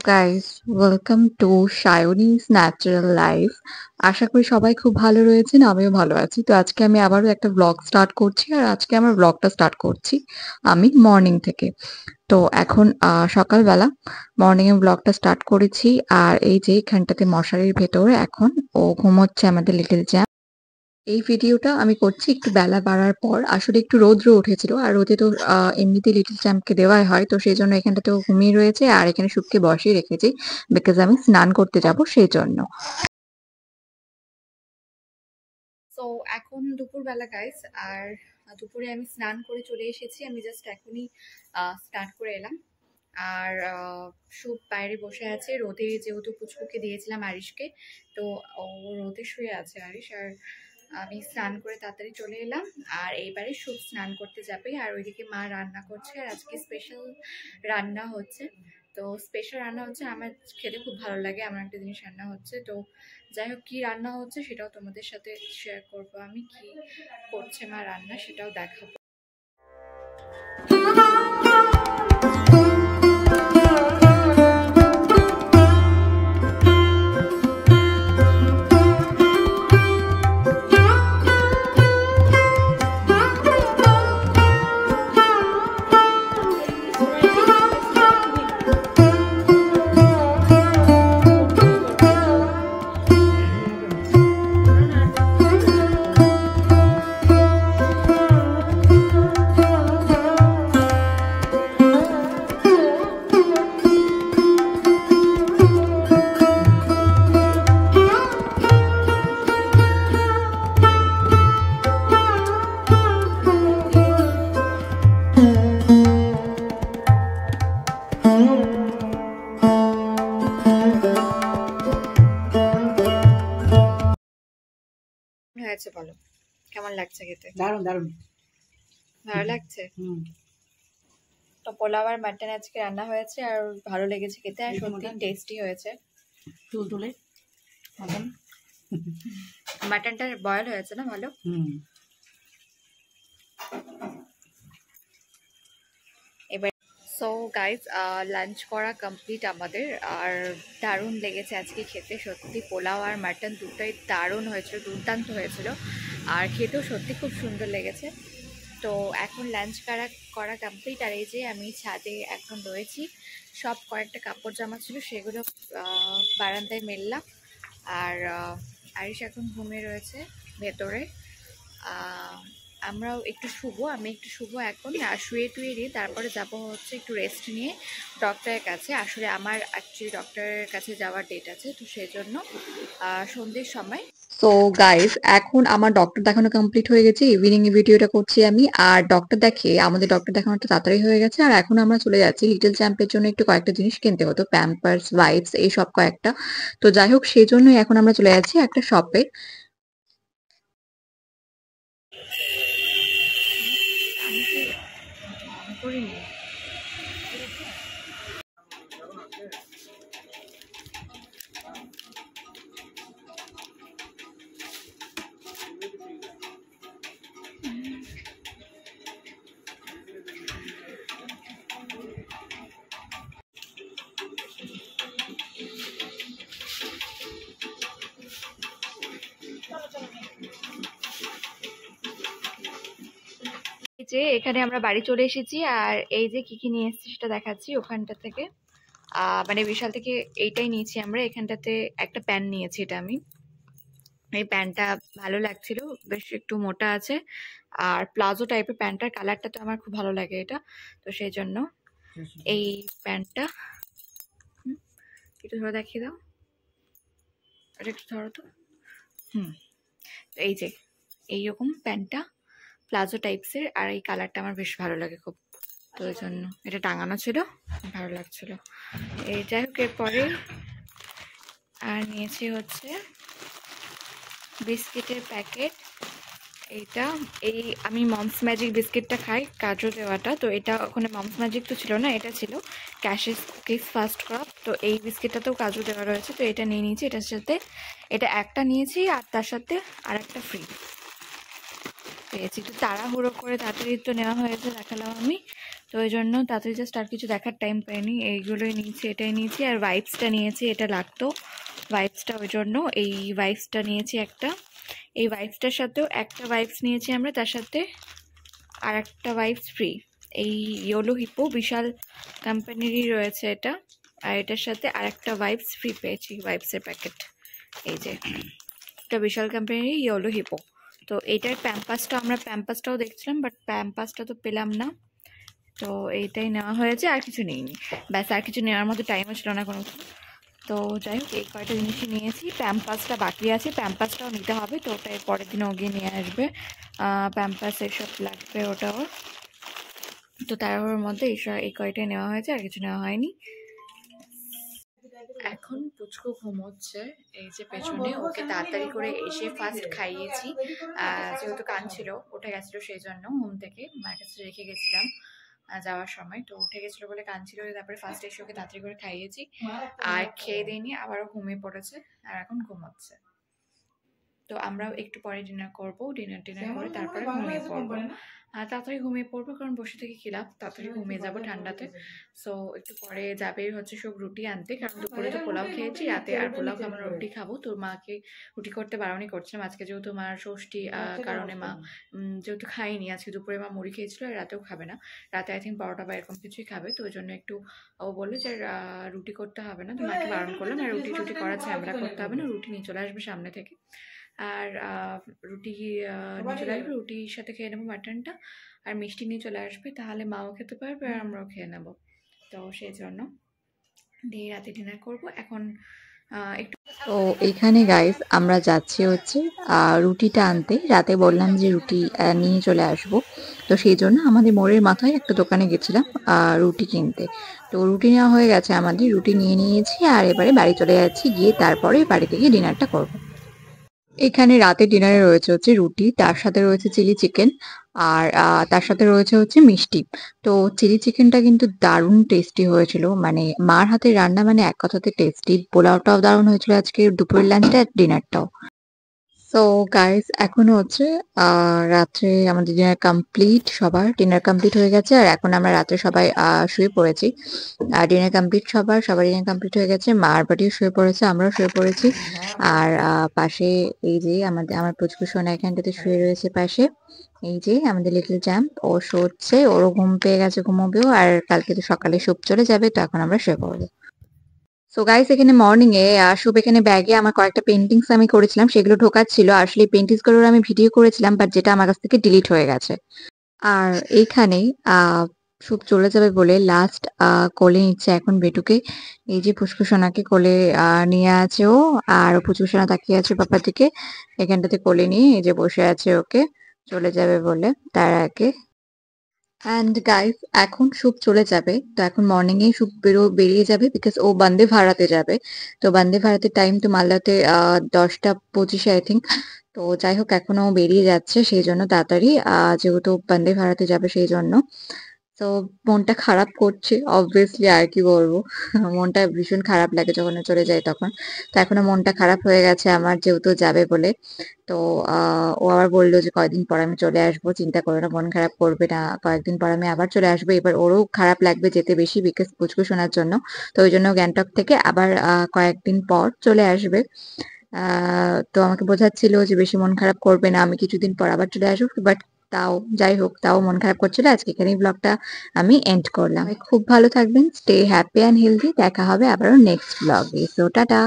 Guys, welcome to সায়নীস natural life. আশা করি সবাই খুব ভালো রয়েছেন, আমিও ভালো আছি। তো আজকে আমি আবারও একটা ব্লগ স্টার্ট করছি, আর আজকে আমার ব্লগটা স্টার্ট করছি আমি মর্নিং থেকে। তো এখন সকালবেলা মর্নিং এ ব্লগটা স্টার্ট করেছি। আর এই যে এখানটাতে মশারির ভেতরে এখন ও ঘুমোচ্ছে আমাদের লিটল জ্যাম। এই ভিডিওটা আমি করছি একটু বেলা বাড়ার পর। আসলে একটু রৌদ্র উঠেছিল, আর রোদে তো এমনিতেই লিটল চ্যাম্পকে দেওয়াই হয়, তো সেই জন্য এখানটাতেও ঘুমিয়ে রয়েছে, আর এখানে শুককে বসিয়ে রেখেছি বিকজ আমি স্নান করতে যাব সেই জন্য। তো এখন দুপুরবেলা গাইস, আর দুপুরে আমি স্নান করে চলে এসেছি। আমি জাস্ট এখনই স্টার্ট করে এলাম। আর শুভ বাইরে বসে আছে রোদে, যেহেতু পুচকুকে দিয়েছিলাম আরিশকে, তো ও রোদে শুয়ে আছে আরিশ। আর আমি স্নান করে তাড়াতাড়ি চলে এলাম। আর এইবারে শুভ স্নান করতে যাবে, আর ওইদিকে মা রান্না করছে। আর আজকে স্পেশাল রান্না হচ্ছে। তো স্পেশাল রান্না হচ্ছে, আমার খেতে খুব ভালো লাগে এমন একটা জিনিস রান্না হচ্ছে। তো যাই হোক, কি রান্না হচ্ছে সেটাও তোমাদের সাথে শেয়ার করবো। আমি কি করছে মা রান্না সেটাও দেখাবো। হয়েছে বলো, কেমন লাগছে খেতে? দারুণ দারুণ ভালো লাগছে। তো পোলাও আর মাটন আজকে রান্না হয়েছে, আর ভালো লেগেছে খেতে, আর সত্যি টেস্টি হয়েছে। তুল তুলে মাটন মাটনটা বয়েল হয়েছে না ভালো। এবার সো গাইজ, লাঞ্চ করা কমপ্লিট আমাদের। আর দারুণ লেগেছে আজকে খেতে, সত্যি পোলাও আর মাটন দুটোই দারুণ হয়েছিল, দুর্দান্ত হয়েছিল। আর খেতেও সত্যি খুব সুন্দর লেগেছে। তো এখন লাঞ্চ করা কমপ্লিট। আর এই যে আমি ছাদে এখন রয়েছি, সব কয়েকটা কাপড় জামা ছিল সেগুলো বারান্দায় মেললাম। আর আরিশ এখন ঘুমিয়ে রয়েছে ভেতরে। আমরাও একটু আমি একটু শুভ এখন, আর শুয়ে টুয়ে দিয়ে তারপরে যাব হচ্ছে একটু রেস্ট নিয়ে ডক্টরের কাছে। আসলে আমার অ্যাকচুয়ালি ডক্টরের কাছে যাওয়ার ডেট আছে, তো সেই জন্য সন্ধ্যের সময়। তো গাইস, এখন আমার ডক্টর দেখানো কমপ্লিট হয়ে গেছে, ইভিনিং এ ভিডিওটা করছি আমি। আর আমাদের ডক্টর দেখানোটা তাড়াতাড়ি হয়ে গেছে। আর এখন আমরা চলে যাচ্ছি লিটল চ্যাম্পের জন্য একটু কয়েকটা জিনিস কিনতে হতো, প্যাম্পার্স, ওয়াইপস, এই সব কয়েকটা। তো যাই হোক, সেই জন্যই এখন আমরা চলে যাচ্ছি একটা শপে। করিনি। এই যে এখানে আমরা বাড়ি চলে এসেছি, আর এই যে কি কি নিয়ে এসেছি সেটা দেখাচ্ছি ওখানটা থেকে। মানে বিশাল থেকে এইটাই নিয়েছি আমরা। এখানটাতে একটা প্যান্ট নিয়েছি, এটা আমি। এই প্যান্টটা ভালো লাগছিল, বেশ একটু মোটা আছে, আর প্লাজো টাইপের প্যান্টটার কালারটা তো আমার খুব ভালো লাগে এটা, তো সেই জন্য এই প্যান্টটা। একটু ধরে দেখিয়ে দাও, এটা একটু ধরো তো। এই যে এইরকম প্যান্টটা প্লাজো টাইপসের, আর এই কালারটা আমার বেশ ভালো লাগে খুব, তো ওই জন্য এটা টাঙানো ছিল, ভালো লাগছিল। এই যাই হোক, এরপরে আর নিয়েছি হচ্ছে বিস্কিটের প্যাকেট। এইটা আমি মমস ম্যাজিক বিস্কিটটা খাই, কাজু দেওয়াটা। তো এটা ওখানে মমস ম্যাজিক তো ছিল না, এটা ছিল ক্যাশেস কুকিজ ফার্স্ট ক্রাফট। তো এই বিস্কিটটাতেও কাজু দেওয়া রয়েছে, তো এটা নিয়ে নিয়েছি। এটার সাথে এটা একটা নিয়েছি, আর তার সাথে আর একটা ফ্রি পেয়েছি। একটু তাড়াহুড়ো করে তাড়াতাড়ি তো নেওয়া হয়েছে, দেখালাম আমি। তো ওই জন্য তাড়াতাড়ি জাস্ট আর কিছু দেখার টাইম পাইনি, এইগুলোই নিয়েছি, এটাই নিয়েছি। আর ওয়াইপসটা নিয়েছি, এটা লাগতো ওয়াইপসটা, ওই জন্য এই ওয়াইপসটা নিয়েছি একটা। এই ওয়াইপসটার সাথেও একটা ওয়াইপস নিয়েছি আমরা, তার সাথে আর একটা ওয়াইপস ফ্রি। এই ইয়োলো হিপো বিশাল কোম্পানিরই রয়েছে এটা, আর এটার সাথে আর একটা ওয়াইপস ফ্রি পেয়েছি, ওয়াইপসের প্যাকেট। এই যে এটা বিশাল কোম্পানির ইয়োলো হিপো। তো এইটার প্যাম্পাসটা, আমরা প্যাম্পাসটাও দেখছিলাম বাট প্যাম্পাসটা তো পেলাম না, তো এইটাই নেওয়া হয়েছে, আর কিছু নিইনি। ব্যাস, আর কিছু নেওয়ার মতো টাইমও ছিল না কোনো। তো যাই হোক, এই কয়টা জিনিসই নিয়েছি। প্যাম্পাসটা বাকি আছে, প্যাম্পাসটাও নিতে হবে, তো ওটা পরের দিন ওগিয়ে নিয়ে আসবে। প্যাম্পাস এসব লাগবে ওটাও। তো তার মধ্যে এই কয়টাই নেওয়া হয়েছে, আর কিছু নেওয়া হয়নি। এখন পুচকু ঘুমোচ্ছে, এই যে পেছনে। ওকে তাড়াতাড়ি করে এসে ফার্স্ট খাইয়েছি, যেহেতু কাঁদছিল, উঠে গেছিলো, সেই জন্য ঘুম থেকে মার কাছে রেখে গেছিলাম যাওয়ার সময়। তো উঠে গেছিলো বলে কাঁদছিল, তারপরে ফার্স্ট এসে ওকে তাড়াতাড়ি করে খাইয়েছি, আর খেয়ে দিইনি, আবারও ঘুমিয়ে পড়েছে, আর এখন ঘুমোচ্ছে। তো আমরাও একটু পরে ডিনার করবো, ডিনার করে তারপরে ঘুমিয়ে পড়বো। তাড়াতাড়ি ঘুমিয়ে পড়বো, কারণ বসে থেকে কি লাভ, তাড়াতাড়ি ঘুমিয়ে যাবো ঠান্ডাতে। সো একটু পরে যাবে হচ্ছে সব রুটি আনতে, কারণ দুপুরে তো পোলাও খেয়েছি, রাতে আর পোলাও খাবো না, রুটি খাবো। তোর মাকে রুটি করতে বারণই করছিলাম আজকে, যেহেতু মার ষষ্ঠী কারণে মা যেহেতু খাইনি আজকে, দুপুরে মা মুড়ি খেয়েছিল, আর রাতেও খাবে না, রাতে আই থিঙ্ক পরোটা বা এরকম কিছুই খাবে। তো ওই জন্য একটু ও বললো যে রুটি করতে হবে না, তো মাকে বারণ করলাম, আর রুটি টুটি করার ঝামেলা করতে হবে না, রুটি নিয়ে চলে আসবে সামনে থেকে, আর রুটি নিয়ে চলে আসবে, রুটির সাথে খেয়ে নেবো মাটনটা, আর মিষ্টি নিয়ে চলে আসবে, তাহলে মাও খেতে পারবে আর আমরাও খেয়ে নেবো। তো সেই জন্য দিয়ে রাতে ডিনার করবো এখন একটু। তো এখানে গাইস আমরা যাচ্ছি হচ্ছে রুটিটা আনতে। রাতে বললাম যে রুটি নিয়ে চলে আসব, তো সেই জন্য আমাদের মোড়ের মাথায় একটা দোকানে গেছিলাম রুটি কিনতে। তো রুটি নেওয়া হয়ে গেছে আমাদের, রুটি নিয়ে নিয়েছি, আর এবারে বাড়ি চলে যাচ্ছি, গিয়ে তারপরে বাড়িতে গিয়ে ডিনারটা করবো। এখানে রাতে ডিনারে রয়েছে হচ্ছে রুটি, তার সাথে রয়েছে চিলি চিকেন, আর তার সাথে রয়েছে হচ্ছে মিষ্টি। তো চিলি চিকেনটা কিন্তু দারুণ টেস্টি হয়েছিল, মানে মার হাতের রান্না মানে এক কথাতে টেস্টি। পোলাওটাও দারুণ হয়েছিল আজকে, দুপুরের লাঞ্চটা আর ডিনারটাও। সো গাইস এখন হচ্ছে রাত্রে আমাদের ডিনার কমপ্লিট, সবার ডিনার কমপ্লিট হয়ে গেছে, আর এখন আমরা রাত্রে সবাই শুয়ে পড়েছি। ডিনার কমপ্লিট, সবার ডিনার কমপ্লিট হয়ে গেছে, মার বাড়িও শুয়ে পড়েছে, আমরাও শুয়ে পড়েছি। আর পাশে এই যে আমার পুচকু সোনা এখানটাতে শুয়ে রয়েছে পাশে। এই যে আমাদের লিটল চ্যাম্প, ও শোচ্ছে, ওরও ঘুম পেয়ে গেছে, ঘুমোবেও, আর কালকে তো সকালে শুপ চলে যাবে, তো এখন আমরা শুয়ে পড়বো। সো গাইস এখানে মর্নিং এ শুভ এখানে ব্যাগে আমার কয়েকটা পেন্টিংস আমি করেছিলাম, সেগুলো ঢোকাচ্ছিল। আসলে পেন্টিংস গুলোর আমি ভিডিও করেছিলাম, বাট যেটা আমার কাছ থেকে ডিলিট হয়ে গেছে। আর এইখানে শুভ চলে যাবে বলে লাস্ট কোলে নিচ্ছে এখন বেটুকে। এই যে পুষ্পসোনাকে কোলে নিয়ে আছে ও, আর পুষ্পসোনা তাকিয়ে আছে পাপার দিকে, এখানটাতে কোলে নিয়ে এই যে বসে আছে, ওকে চলে যাবে বলে তার আগে। অ্যান্ড গাইস এখন শুভ চলে যাবে, তো এখন মর্নিং এ শুভ বেরিয়ে যাবে, বিকজ ও বন্দে ভারতে যাবে। তো বন্দে ভারতের টাইম তো মালদাতে 10টা 25 আই থিঙ্ক। তো যাই হোক এখনো ও বেরিয়ে যাচ্ছে, সেই জন্য তাড়াতাড়ি যেহেতু বন্দে ভারতে যাবে সেই জন্য। তো মনটা খারাপ করছে অবভিয়াসলি, আর কি বলবো মনটা ভীষণ খারাপ লাগে যখন ও চলে যায় তখন। তো এখনো মনটা খারাপ হয়ে গেছে আমার, যেহেতু যাবে বলে। তো ও আবার বললো যে কয়েকদিন পর আমি চলে আসবো, চিন্তা করো না, মন খারাপ করবে না, কয়েকদিন পর আমি আবার চলে আসবো। এবার ওরও খারাপ লাগবে যেতে বেশি, বিকজ পুচকু শোনার জন্য। তো ওই জন্য গ্যাংটক থেকে আবার কয়েকদিন পর চলে আসবে। তো আমাকে বোঝাচ্ছিল যে বেশি মন খারাপ করবে না, আমি কিছুদিন পর আবার চলে আসবো, বাট তাও যাই হোক, তাও মন খারাপ করছিল। আজকে এখানেই ব্লগটা আমি এন্ড করলাম। খুব ভালো থাকবেন, স্টে হ্যাপি অ্যান্ড হেলদি, দেখা হবে আবারও নেক্সট ব্লগে। So tata.